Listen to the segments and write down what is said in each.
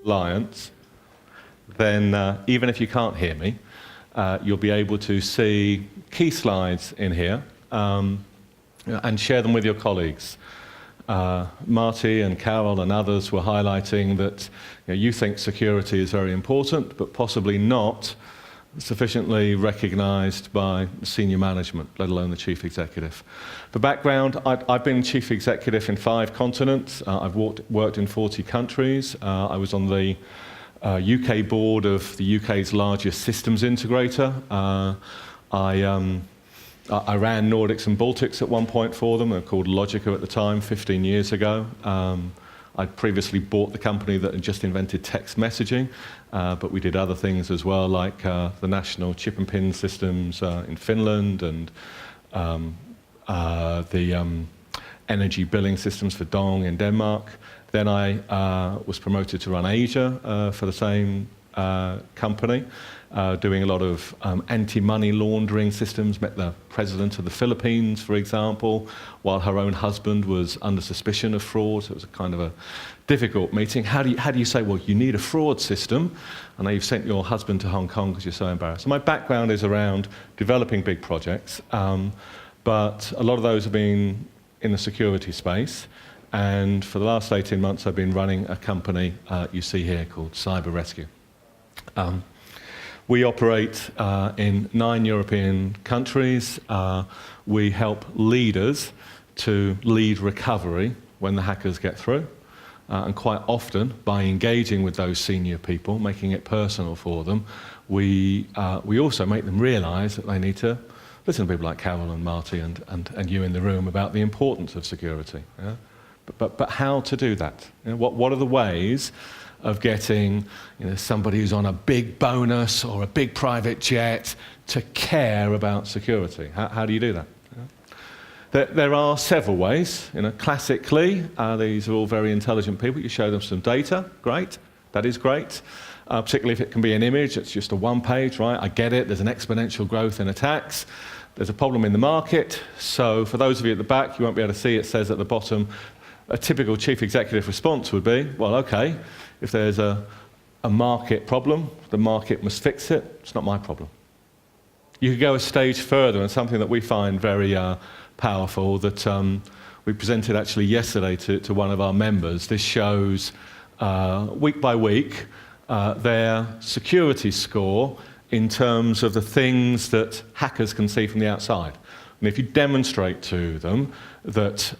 Alliance, then even if you can't hear me, you'll be able to see key slides in here and share them with your colleagues. Marty and Carol and others were highlighting that you think security is very important, but possibly not sufficiently recognised by senior management, let alone the chief executive. For background, I've been chief executive in 5 continents. I've worked in 40 countries. I was on the UK board of the UK's largest systems integrator. I ran Nordics and Baltics at one point for them. They were called Logica at the time, 15 years ago. I'd previously bought the company that had just invented text messaging, but we did other things as well, like the national chip and pin systems in Finland and the energy billing systems for Dong in Denmark. Then I was promoted to run Asia for the same company, doing a lot of anti-money laundering systems. Met the president of the Philippines, for example, while her own husband was under suspicion of fraud. So it was a kind of a difficult meeting. How do you say, well, you need a fraud system? I know you've sent your husband to Hong Kong because you're so embarrassed. So my background is around developing big projects, but a lot of those have been in the security space. And for the last 18 months, I've been running a company you see here called Cyber Rescue. We operate in 9 European countries. We help leaders to lead recovery when the hackers get through. And quite often, by engaging with those senior people, making it personal for them, we also make them realise that they need to listen to people like Carol and Marty and you in the room about the importance of security. Yeah? But how to do that? What are the ways of getting somebody who's on a big bonus or a big private jet to care about security? How do you do that? There are several ways. Classically, these are all very intelligent people. You show them some data, great, that is great. Particularly if it can be an image, it's just a one page, right? I get it, there's an exponential growth in attacks. There's a problem in the market. So for those of you at the back, you won't be able to see, it says at the bottom, a typical chief executive response would be, well, okay, if there's a market problem, the market must fix it. It's not my problem. You could go a stage further, and something that we find very powerful that we presented actually yesterday to one of our members. This shows week by week their security score in terms of the things that hackers can see from the outside. And if you demonstrate to them that,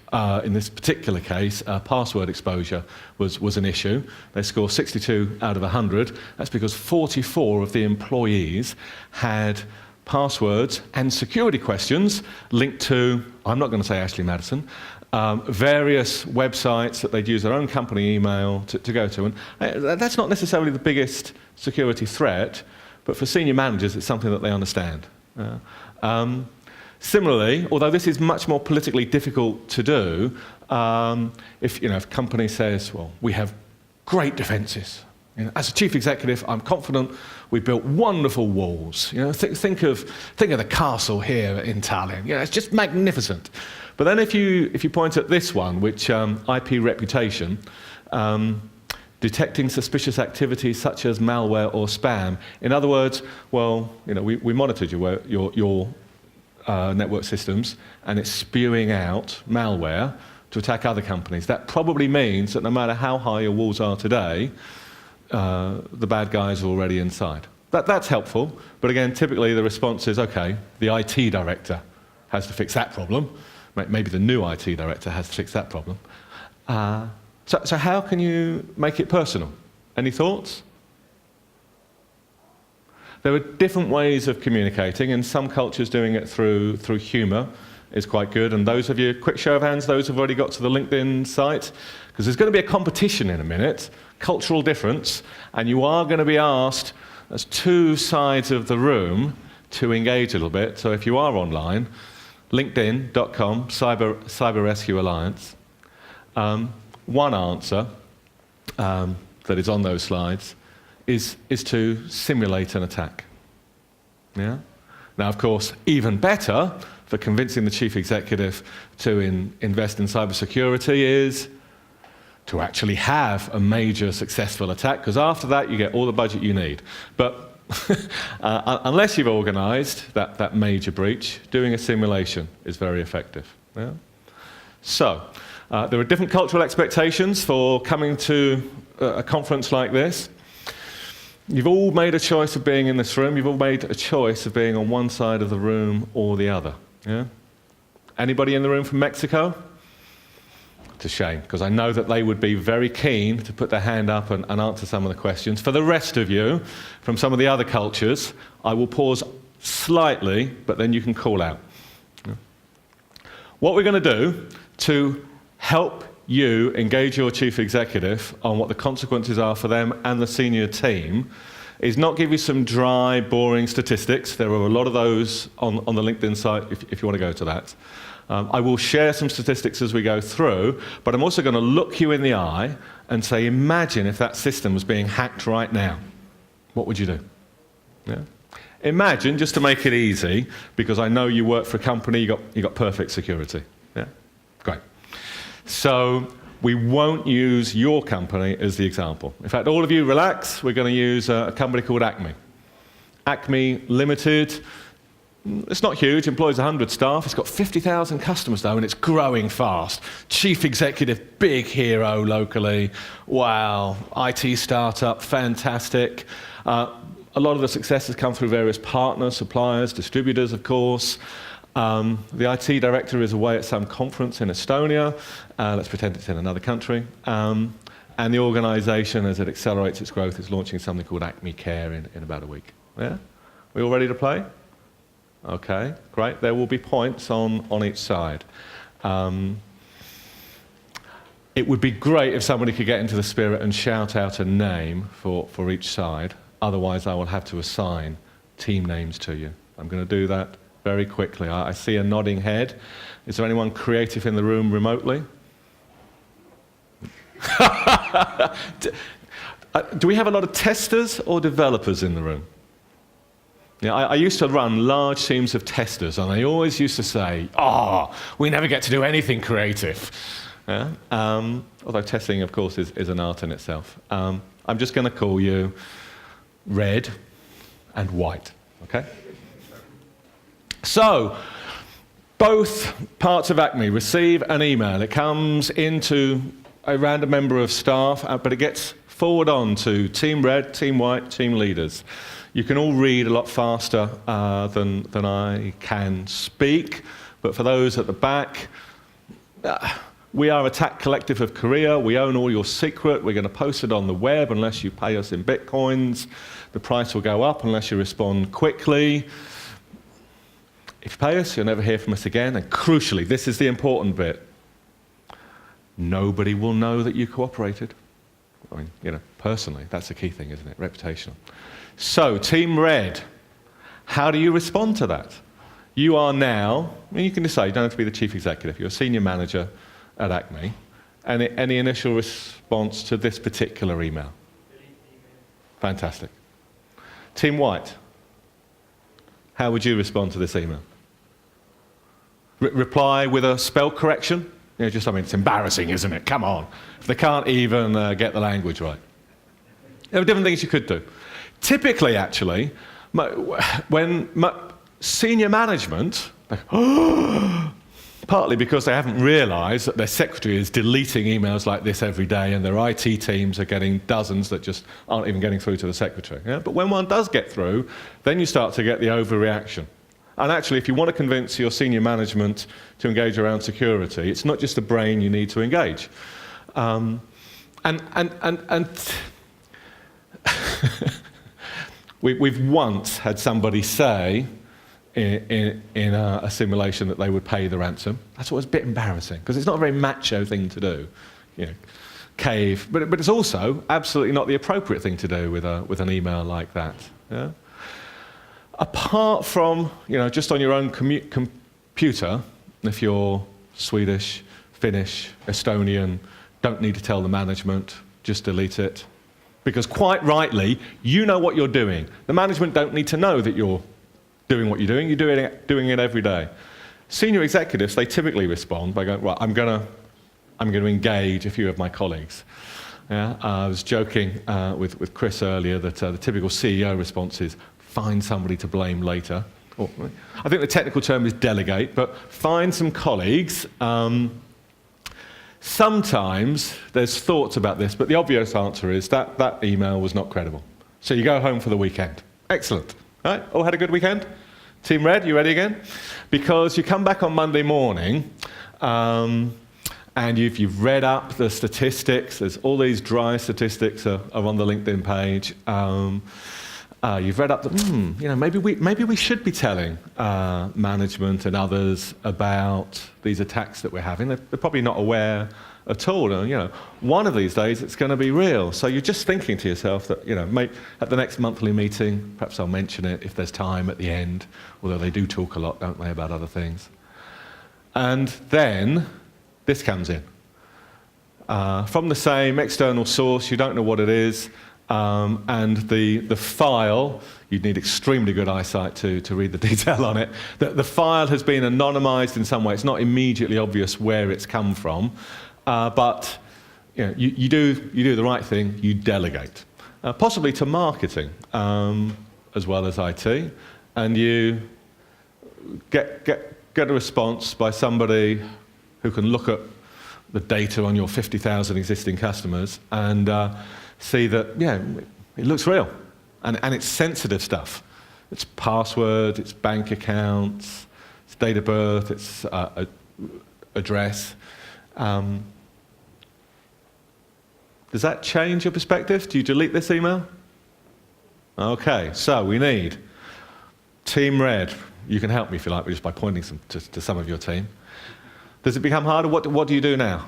in this particular case, password exposure was an issue, they score 62 out of 100. That's because 44 of the employees had passwords and security questions linked to, I'm not going to say Ashley Madison, various websites that they'd use their own company email to go to. And that's not necessarily the biggest security threat, but for senior managers, it's something that they understand. Similarly, although this is much more politically difficult to do, if a company says, well, we have great defences. As a chief executive, I'm confident we built wonderful walls. Think of the castle here in Tallinn. It's just magnificent. But then if you point at this one, which IP reputation, detecting suspicious activities such as malware or spam. In other words, well, we monitored your network systems, and it's spewing out malware to attack other companies. That probably means that no matter how high your walls are today, the bad guys are already inside. That's helpful, but again, typically the response is, okay, the IT director has to fix that problem. Maybe the new IT director has to fix that problem. So how can you make it personal? Any thoughts? There are different ways of communicating, and some cultures doing it through humour is quite good. And those of you, quick show of hands, those who've already got to the LinkedIn site, because there's going to be a competition in a minute, cultural difference, and you are going to be asked as two sides of the room to engage a little bit. So if you are online, linkedin.com, Cyber Rescue Alliance. One answer that is on those slides is to simulate an attack. Yeah? Now, of course, even better for convincing the chief executive to invest in cybersecurity is to actually have a major successful attack, because after that you get all the budget you need. But unless you've organised that major breach, doing a simulation is very effective. Yeah? So, there are different cultural expectations for coming to a conference like this. You've all made a choice of being in this room. You've all made a choice of being on one side of the room or the other. Yeah? Anybody in the room from Mexico? It's a shame, because I know that they would be very keen to put their hand up and answer some of the questions. For the rest of you, from some of the other cultures, I will pause slightly, but then you can call out. Yeah? What we're going to do to help you engage your chief executive on what the consequences are for them and the senior team is not give you some dry, boring statistics. There are a lot of those on the LinkedIn site if you want to go to that. I will share some statistics as we go through, but I'm also going to look you in the eye and say, imagine if that system was being hacked right now. What would you do? Yeah? Imagine, just to make it easy, because I know you work for a company, you got perfect security. Yeah? Great. So we won't use your company as the example. In fact, all of you relax. We're going to use a company called Acme. Acme Limited. It's not huge, employs 100 staff. It's got 50,000 customers though, and it's growing fast. Chief executive, big hero locally. Wow, IT startup, fantastic. A lot of the success has come through various partners, suppliers, distributors, of course. The IT director is away at some conference in Estonia. Let's pretend it's in another country. And the organisation, as it accelerates its growth, is launching something called Acme Care in about a week. Yeah? We all ready to play? Okay, great. There will be points on each side. It would be great if somebody could get into the spirit and shout out a name for each side. Otherwise, I will have to assign team names to you. I'm going to do that very quickly. I see a nodding head. Is there anyone creative in the room remotely? Do we have a lot of testers or developers in the room? Yeah, I used to run large teams of testers, and they always used to say, we never get to do anything creative. Yeah? Although testing, of course, is an art in itself. I'm just going to call you red and white, okay? So, both parts of Acme receive an email. It comes into a random member of staff, but it gets forwarded on to Team Red, Team White, Team Leaders. You can all read a lot faster than I can speak, but for those at the back, we are Attack Collective of Korea. We own all your secret. We're going to post it on the web unless you pay us in bitcoins. The price will go up unless you respond quickly. If you pay us, you'll never hear from us again. And crucially, this is the important bit. Nobody will know that you cooperated. I mean, personally, that's the key thing, isn't it? Reputational. So, Team Red, how do you respond to that? You are now, you can decide, you don't have to be the chief executive, you're a senior manager at Acme. Any initial response to this particular email? Fantastic. Team White, how would you respond to this email? Reply with a spell correction? It's embarrassing, isn't it? Come on. If they can't even get the language right. There are different things you could do. Typically, actually, when senior management, partly because they haven't realised that their secretary is deleting emails like this every day and their IT teams are getting dozens that just aren't even getting through to the secretary. Yeah? But when one does get through, then you start to get the overreaction. And actually, if you want to convince your senior management to engage around security, it's not just the brain you need to engage. We've once had somebody say in a simulation that they would pay the ransom. That's what was a bit embarrassing, because it's not a very macho thing to do. Cave. But it's also absolutely not the appropriate thing to do with an email like that. Yeah? Apart from, just on your own computer, if you're Swedish, Finnish, Estonian, don't need to tell the management, just delete it. Because quite rightly, you know what you're doing. The management don't need to know that you're doing what you're doing it every day. Senior executives, they typically respond by going, right, I'm going to I'm going to engage a few of my colleagues. Yeah? I was joking with Chris earlier that the typical CEO response is, find somebody to blame later. Or, I think the technical term is delegate, but find some colleagues. Sometimes there's thoughts about this, but the obvious answer is that email was not credible. So you go home for the weekend. Excellent. Right? All had a good weekend? Team Red, you ready again? Because you come back on Monday morning, and you've read up the statistics. There's all these dry statistics are on the LinkedIn page. You've read up that maybe we should be telling management and others about these attacks that we're having. They're probably not aware at all. And, one of these days it's going to be real. So you're just thinking to yourself that at the next monthly meeting, perhaps I'll mention it if there's time at the end. Although they do talk a lot, don't they, about other things. And then this comes in from the same external source. You don't know what it is. And the file, you'd need extremely good eyesight to read the detail on it. The file has been anonymized in some way. It's not immediately obvious where it's come from, but you do the right thing. You delegate, possibly to marketing as well as IT, and you get a response by somebody who can look at the data on your 50,000 existing customers and see that, it looks real. And it's sensitive stuff. It's password, it's bank accounts, it's date of birth, it's address. Does that change your perspective? Do you delete this email? Okay, so we need Team Red. You can help me if you like, just by pointing to some of your team. Does it become harder? What do you do now?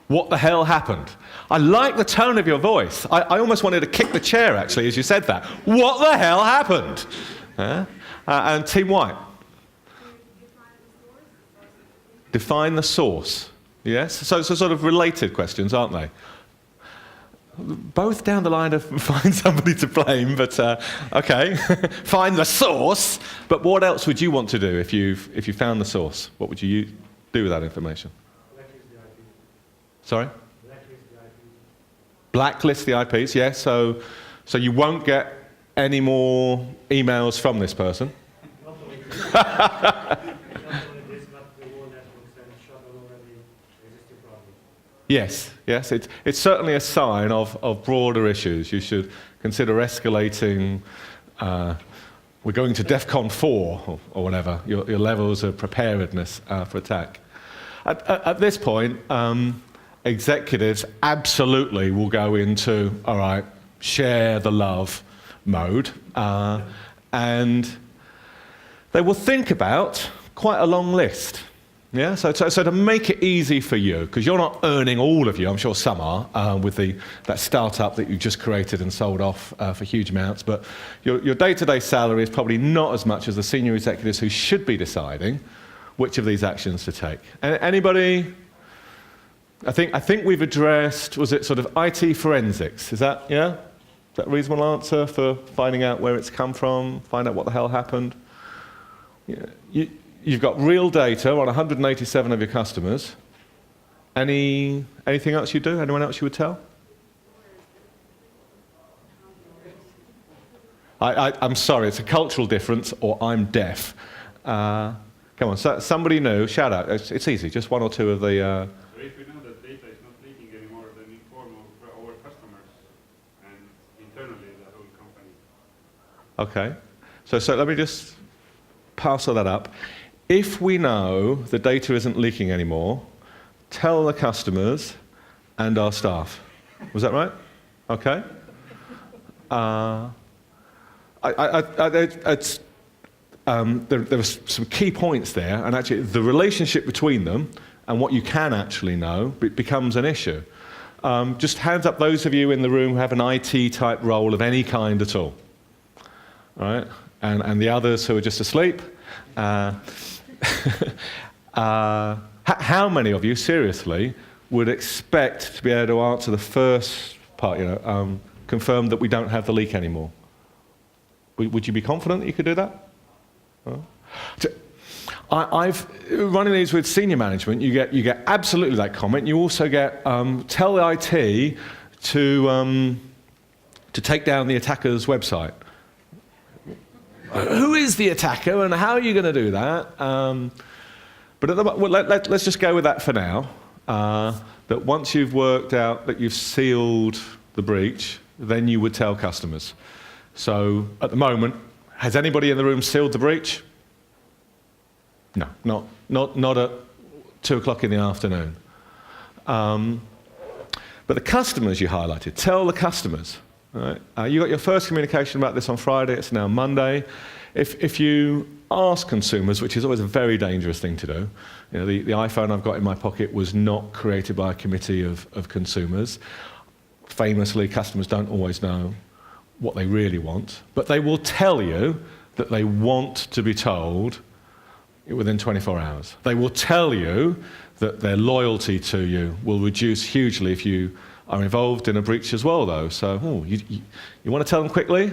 What the hell happened? I like the tone of your voice. I almost wanted to kick the chair, actually, as you said that. What the hell happened? And Team White? Define the source. Yes? So sort of related questions, aren't they? Both down the line of find somebody to blame, but okay. Find the source. But what else would you want to do if you found the source? What would you do with that information? Sorry? Blacklist the IPs, yes. So you won't get any more emails from this person. Yes. It's certainly a sign of broader issues. You should consider escalating. We're going to DEFCON 4 or whatever, your levels of preparedness for attack. At this point, executives absolutely will go into, all right, share the love mode, and they will think about quite a long list. Yeah, so to make it easy for you, because you're not earning all of you, I'm sure some are, with that startup that you just created and sold off for huge amounts, but your day-to-day salary is probably not as much as the senior executives who should be deciding which of these actions to take. Anybody? I think we've addressed, was it sort of IT forensics? Is that a reasonable answer for finding out where it's come from, find out what the hell happened? You've got real data on 187 of your customers. Anything else you do? Anyone else you would tell? I'm sorry, it's a cultural difference, or I'm deaf. Come on, somebody new, shout out. It's easy, just one or two of the... So if we know that data is not leaking anymore, then inform our customers and internally the whole company. Okay, so let me just parcel that up. If we know the data isn't leaking anymore, tell the customers and our staff. Was that right? Okay. There were some key points there, and actually the relationship between them and what you can actually know becomes an issue. Just hands up those of you in the room who have an IT type role of any kind at all. All right? And the others who are just asleep. How many of you, seriously, would expect to be able to answer the first part, confirm that we don't have the leak anymore? Would you be confident that you could do that? I've running these with senior management. You get absolutely that comment. You also get tell the IT to take down the attacker's website. Who is the attacker, and how are you going to do that? But let's just go with that for now. That once you've worked out that you've sealed the breach, then you would tell customers. So at the moment, has anybody in the room sealed the breach? No, not at 2 o'clock in the afternoon. But the customers you highlighted, tell the customers. Right? You got your first communication about this on Friday, it's now Monday. If you ask consumers, which is always a very dangerous thing to do, you know, the iPhone I've got in my pocket was not created by a committee of consumers. Famously, customers don't always know what they really want, but they will tell you that they want to be told within 24 hours. They will tell you that their loyalty to you will reduce hugely if you are involved in a breach as well, though. So you want to tell them quickly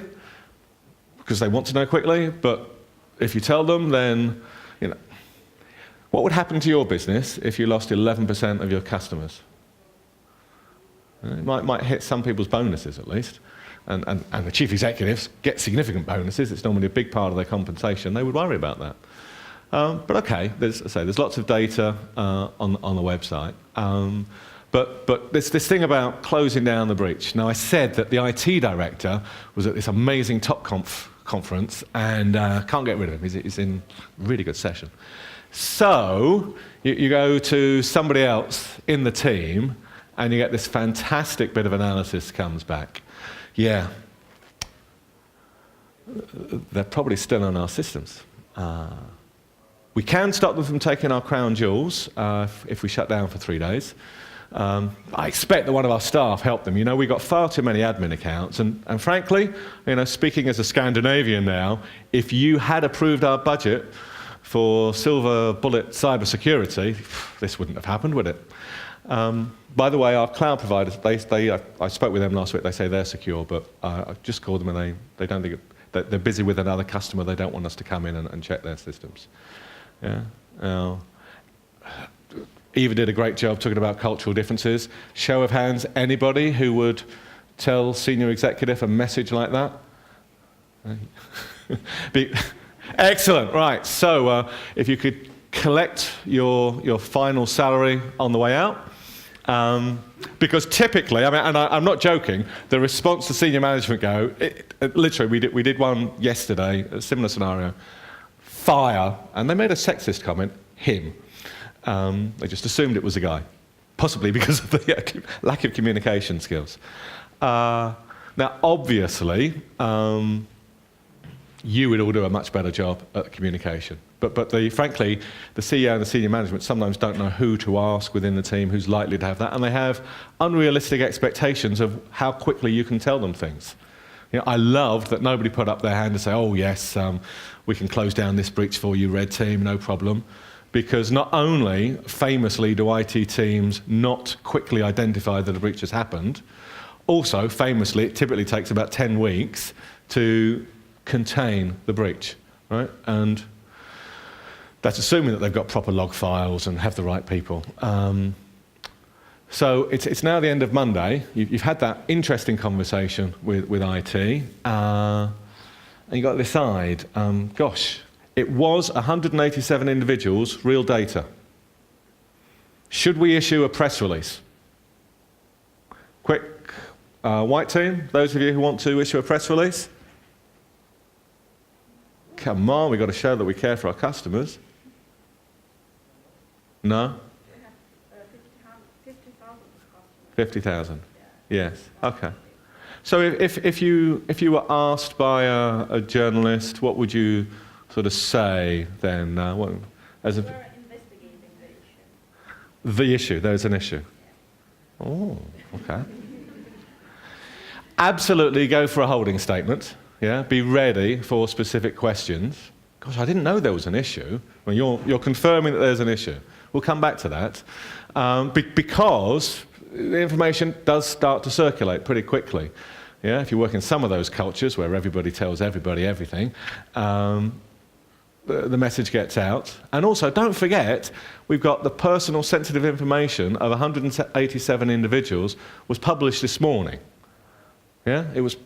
because they want to know quickly, but if you tell them, then, you know, what would happen to your business if you lost 11% of your customers? It might hit some people's bonuses at least, and the chief executives get significant bonuses. It's normally a big part of their compensation. They would worry about that. But okay, there's lots of data on the website. But there's this thing about closing down the breach. Now, I said that the IT director was at this amazing Topconf conference and can't get rid of him. He's in a really good session. So you go to somebody else in the team and you get this fantastic bit of analysis comes back. Yeah, they're probably still on our systems. We can stop them from taking our crown jewels if we shut down for 3 days. I expect that one of our staff helped them. You know, we got far too many admin accounts, and frankly, you know, speaking as a Scandinavian now, if you had approved our budget for silver bullet cybersecurity, this wouldn't have happened, would it? By the way, our cloud providers, I spoke with them last week. They say they're secure, but I just called them and they don't think they're busy with another customer. They don't want us to come in and check their systems. Yeah. Eva did a great job talking about cultural differences. Show of hands, anybody who would tell senior executive a message like that? Excellent, right. So if you could collect your final salary on the way out, because typically, I mean, and I'm not joking, the response to senior management literally, we did one yesterday, a similar scenario, fire, and they made a sexist comment, him. They just assumed it was a guy, possibly because of the lack of communication skills. Now, obviously, you would all do a much better job at communication. But frankly, the CEO and the senior management sometimes don't know who to ask within the team, who's likely to have that, and they have unrealistic expectations of how quickly you can tell them things. You know, I loved that nobody put up their hand and say, oh yes, we can close down this breach for you, red team, no problem. Because not only, famously, do IT teams not quickly identify that a breach has happened, also, famously, it typically takes about 10 weeks to contain the breach, right? And that's assuming that they've got proper log files and have the right people. So it's now the end of Monday. You've had that interesting conversation with IT, and you've got to decide, gosh, it was 187 individuals, real data. Should we issue a press release? Quick, white team, those of you who want to issue a press release? Come on, we've got to show that we care for our customers. No? 50,000. Yes, okay. So if you were asked by a journalist, what would you sort of say then? We're investigating the issue. The issue, there's an issue. Oh, okay. Absolutely go for a holding statement. Yeah, be ready for specific questions. Gosh, I didn't know there was an issue. Well, you're confirming that there's an issue. We'll come back to that. Because the information does start to circulate pretty quickly. Yeah, if you work in some of those cultures where everybody tells everybody everything, the message gets out. And also, don't forget, we've got the personal sensitive information of 187 individuals was published this morning. Yeah, it was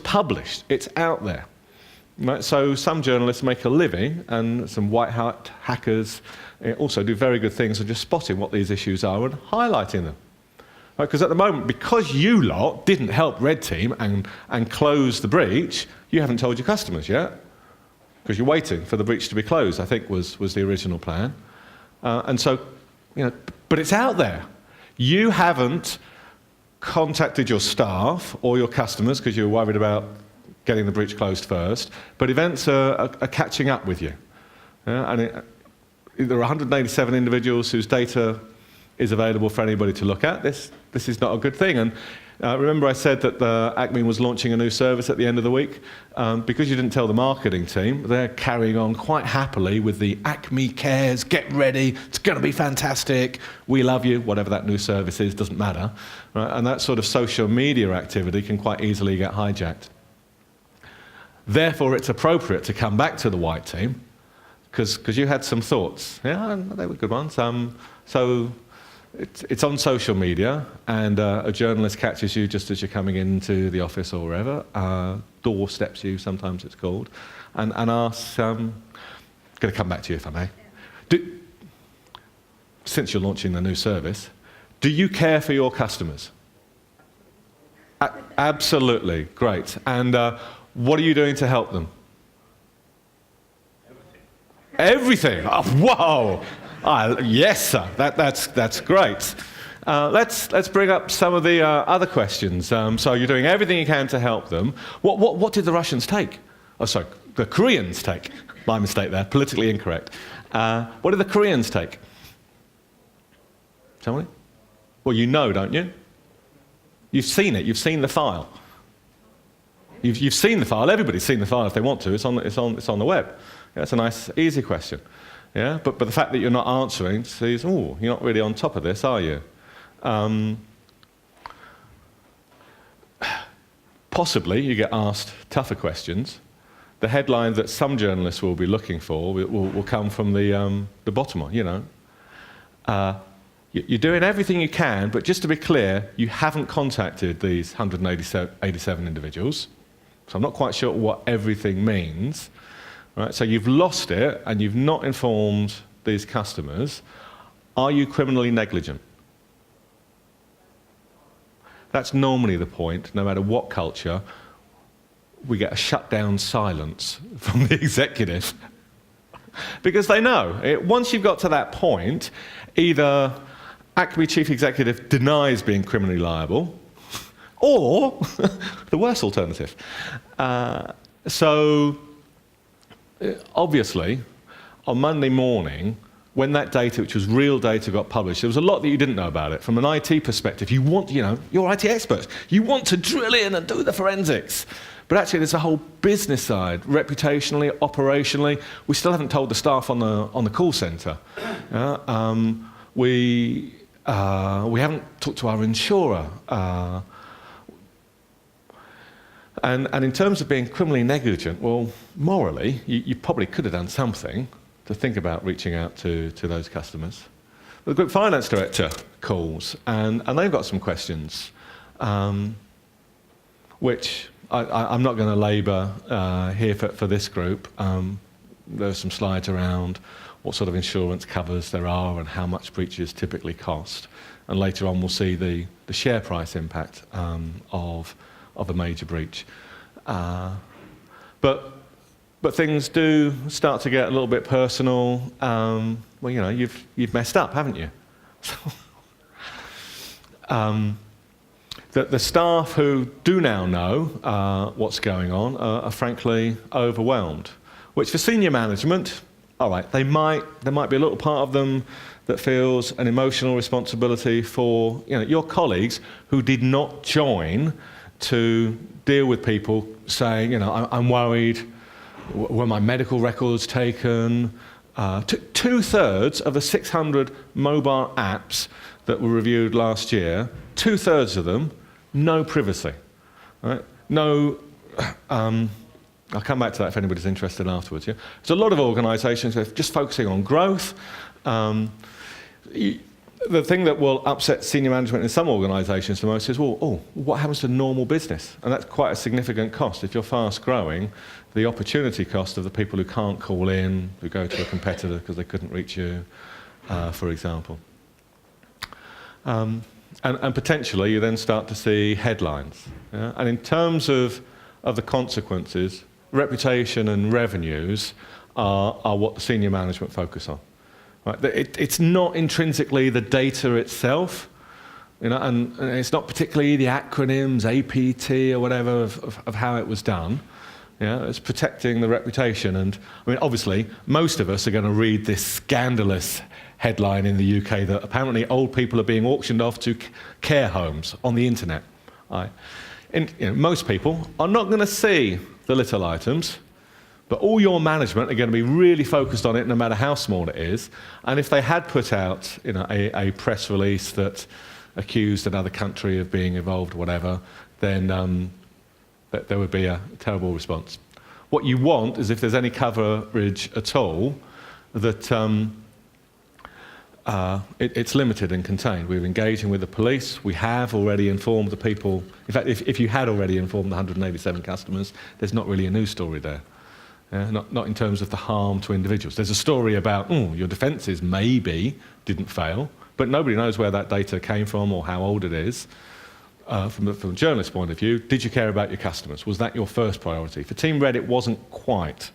published. It's out there. Right? So some journalists make a living, and some white hat hackers also do very good things of just spotting what these issues are and highlighting them. Because at the moment, because you lot didn't help Red Team and close the breach, you haven't told your customers yet. Because you're waiting for the breach to be closed, I think was the original plan. And so, but it's out there. You haven't contacted your staff or your customers because you were worried about getting the breach closed first, but events are catching up with you. And there are 187 individuals whose data is available for anybody to look at. This is not a good thing. And remember I said that Acme was launching a new service at the end of the week? Because you didn't tell the marketing team, they're carrying on quite happily with the Acme Cares, get ready, it's going to be fantastic, we love you, whatever that new service is, doesn't matter. Right? And that sort of social media activity can quite easily get hijacked. Therefore, it's appropriate to come back to the white team, because you had some thoughts. Yeah, they were good ones. So it's on social media, and a journalist catches you just as you're coming into the office or wherever, doorsteps you, sometimes it's called, and asks, going to come back to you if I may. Since you're launching the new service, do you care for your customers? Absolutely, great. And what are you doing to help them? Everything. Oh, whoa! Yes, sir. That's great. Let's bring up some of the other questions. So you're doing everything you can to help them. What did the Russians take? Oh, sorry, the Koreans take. My mistake there. Politically incorrect. What did the Koreans take? Somebody? Well, you know, don't you? You've seen it. You've seen the file. You've seen the file. Everybody's seen the file if they want to. It's on the web. Yeah, it's a nice, easy question. Yeah, but the fact that you're not answering says, oh, you're not really on top of this, are you? Possibly you get asked tougher questions. The headline that some journalists will be looking for will come from the bottom one. You're doing everything you can, but just to be clear, you haven't contacted these 187 individuals. So I'm not quite sure what everything means. Right? So you've lost it, and you've not informed these customers. Are you criminally negligent? That's normally the point, no matter what culture. We get a shut-down silence from the executive. Because they know, once you've got to that point, either Acme chief executive denies being criminally liable, or the worst alternative. So obviously, on Monday morning, when that data, which was real data, got published, there was a lot that you didn't know about it. From an IT perspective, you want, you're IT experts. You want to drill in and do the forensics. But actually, there's a whole business side, reputationally, operationally. We still haven't told the staff on the call centre. We haven't talked to our insurer. And in terms of being criminally negligent, well, morally, you probably could have done something to think about reaching out to those customers. The group finance director calls, and they've got some questions, which I'm not going to labour here for this group. There's some slides around what sort of insurance covers there are and how much breaches typically cost. And later on, we'll see the share price impact of a major breach. But things do start to get a little bit personal. Well, you've messed up, haven't you? The staff who do now know what's going on are frankly overwhelmed, which for senior management, all right, there might be a little part of them that feels an emotional responsibility for your colleagues who did not join to deal with people saying, I'm worried, were my medical records taken? Two-thirds of the 600 mobile apps that were reviewed last year, two-thirds of them, no privacy. Right? No I'll come back to that if anybody's interested afterwards. Yeah? There's a lot of organisations that are just focusing on growth. The thing that will upset senior management in some organisations the most is, well, what happens to normal business? And that's quite a significant cost. If you're fast growing, the opportunity cost of the people who can't call in, who go to a competitor because they couldn't reach you, for example. And potentially you then start to see headlines. Yeah? And in terms of the consequences, reputation and revenues are what the senior management focus on. Right? It's not intrinsically the data itself, and it's not particularly the acronyms, APT or whatever, of how it was done. Yeah? It's protecting the reputation. And I mean, obviously, most of us are going to read this scandalous headline in the UK that apparently old people are being auctioned off to care homes on the internet. Right? And most people are not going to see the little items, but all your management are going to be really focused on it, no matter how small it is. And if they had put out a press release that accused another country of being involved, whatever, then there would be a terrible response. What you want is, if there's any coverage at all, that it's limited and contained. We're engaging with the police. We have already informed the people. In fact, if you had already informed the 187 customers, there's not really a news story there. Not in terms of the harm to individuals. There's a story about, your defences maybe didn't fail, but nobody knows where that data came from or how old it is. From a journalist's point of view, did you care about your customers? Was that your first priority? For Team Red, it wasn't quite.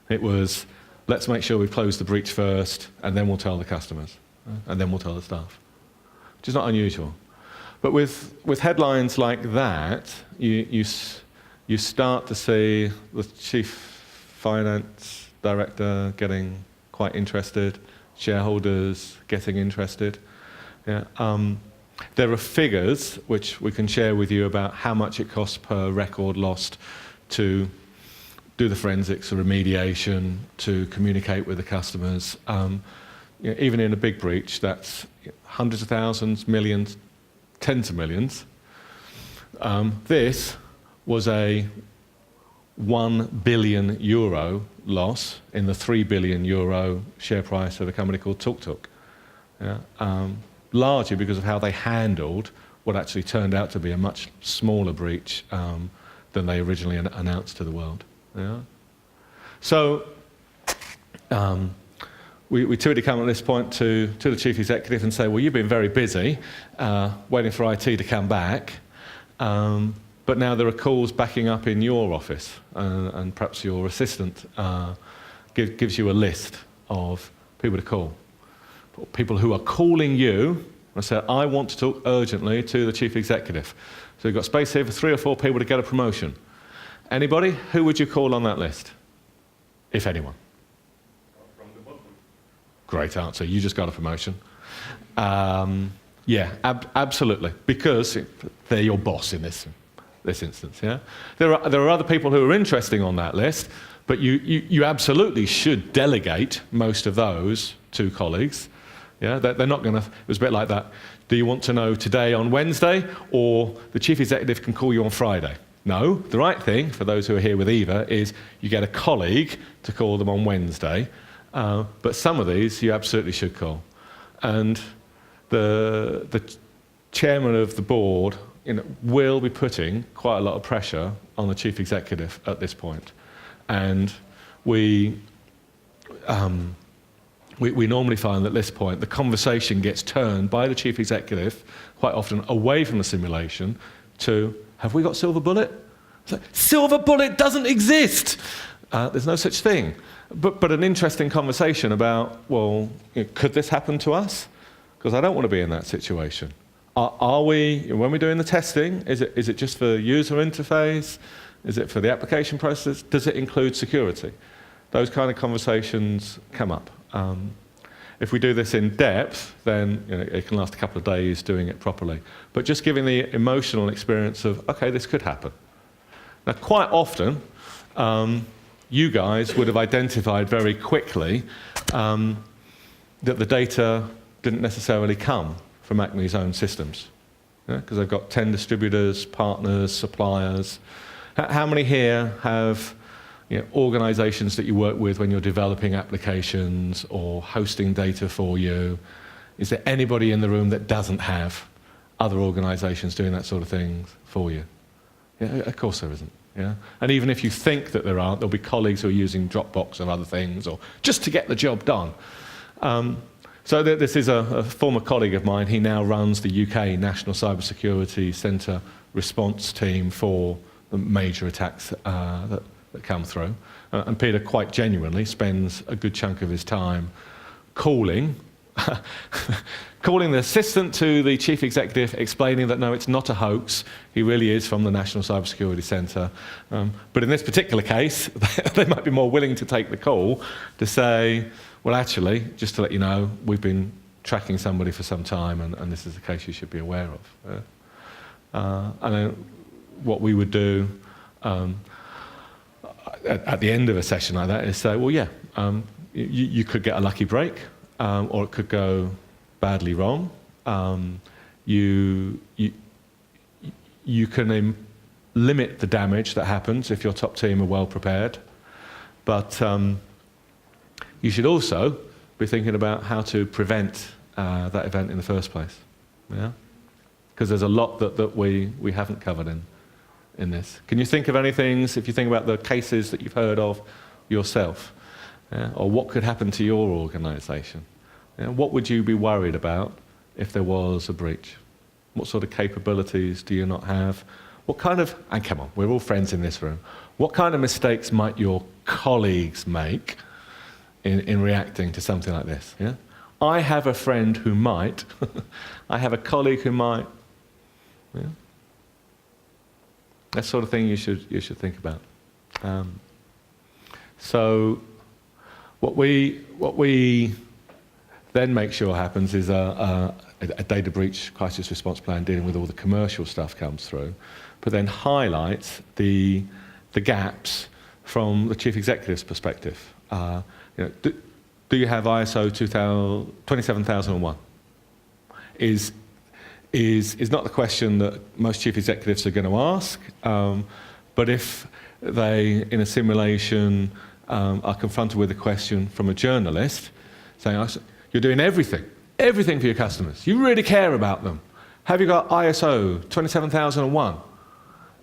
It was, let's make sure we've closed the breach first, and then we'll tell the customers, and then we'll tell the staff, which is not unusual. But with headlines like that, you start to see the chief finance director getting quite interested, shareholders getting interested. Yeah. There are figures which we can share with you about how much it costs per record lost to do the forensics, the remediation, to communicate with the customers. Even in a big breach, that's hundreds of thousands, millions, tens of millions. This was a €1 billion loss in the €3 billion share price of a company called Topconf. Yeah? Largely because of how they handled what actually turned out to be a much smaller breach than they originally announced to the world. Yeah? So we typically come at this point to the chief executive and say, well, you've been very busy waiting for IT to come back. But now there are calls backing up in your office, and perhaps your assistant gives you a list of people to call. People who are calling you and say, I want to talk urgently to the chief executive. So you've got space here for 3 or 4 people to get a promotion. Anybody? Who would you call on that list, if anyone? From the bottom. Great answer. You just got a promotion. Yeah, absolutely, because they're your boss in this instance. Yeah, there are other people who are interesting on that list, but you absolutely should delegate most of those to colleagues. Yeah, they're not going to. It was a bit like that. Do you want to know today on Wednesday, or the chief executive can call you on Friday? No, the right thing for those who are here with Eva is you get a colleague to call them on Wednesday. But some of these you absolutely should call, and the chairman of the board will be putting quite a lot of pressure on the chief executive at this point. And we normally find that at this point the conversation gets turned by the chief executive quite often away from the simulation to, have we got silver bullet? It's like, silver bullet doesn't exist! There's no such thing. But an interesting conversation about, well, could this happen to us? Because I don't want to be in that situation. Are we, when we're doing the testing, is it just for user interface? Is it for the application process? Does it include security? Those kind of conversations come up. If we do this in depth, then it can last a couple of days doing it properly. But just giving the emotional experience of, okay, this could happen. Now, quite often, you guys would have identified very quickly that the data didn't necessarily come from Acme's own systems, because they've got 10 distributors, partners, suppliers. How many here have organizations that you work with when you're developing applications or hosting data for you. Is there anybody in the room that doesn't have other organizations doing that sort of things for you? Yeah, of course there isn't. Yeah? And even if you think that there aren't, there'll be colleagues who are using Dropbox and other things, or just to get the job done. So this is a former colleague of mine. He now runs the UK National Cybersecurity Centre response team for the major attacks that come through. And Peter quite genuinely spends a good chunk of his time calling the assistant to the chief executive, explaining that no, it's not a hoax. He really is from the National Cybersecurity Centre. But in this particular case, they might be more willing to take the call to say, well, actually, just to let you know, we've been tracking somebody for some time, and this is a case you should be aware of. And then what we would do at the end of a session like that is say, well, yeah, you could get a lucky break, or it could go badly wrong. You can limit the damage that happens if your top team are well prepared, but you should also be thinking about how to prevent that event in the first place. Yeah, because there's a lot that we haven't covered in this. Can you think of any things, if you think about the cases that you've heard of yourself, or what could happen to your organisation? What would you be worried about if there was a breach? What sort of capabilities do you not have? What kind of, and come on, we're all friends in this room, what kind of mistakes might your colleagues make in reacting to something like this? Yeah? I have a friend who might, I have a colleague who might. Yeah? That sort of thing you should think about. So what we then make sure happens is a data breach crisis response plan dealing with all the commercial stuff comes through, but then highlights the gaps from the chief executive's perspective. Do you have ISO 27001? Is not the question that most chief executives are going to ask, but if they, in a simulation, are confronted with a question from a journalist saying, you're doing everything for your customers, you really care about them, have you got ISO 27001?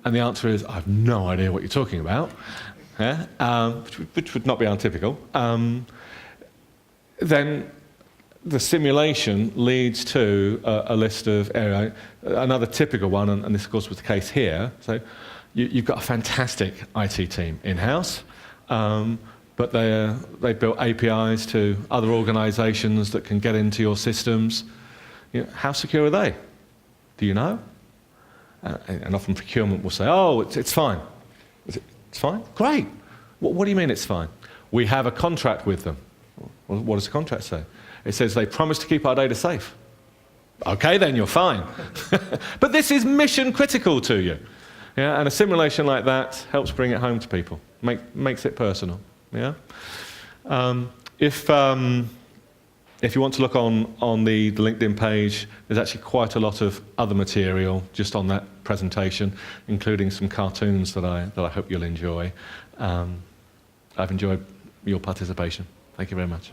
And the answer is, I have no idea what you're talking about, which would not be untypical. Then the simulation leads to a list of another typical one, and this of course was the case here. So you've got a fantastic IT team in-house, but they built APIs to other organisations that can get into your systems. How secure are they? Do you know? And often procurement will say, oh, it's fine. It's fine? Great. What do you mean it's fine? We have a contract with them. Well, what does the contract say? It says they promise to keep our data safe. Okay, then you're fine. But this is mission critical to you. Yeah, and a simulation like that helps bring it home to people, makes it personal. Yeah. If you want to look on the LinkedIn page, there's actually quite a lot of other material just on that presentation, including some cartoons that I hope you'll enjoy. I've enjoyed your participation. Thank you very much.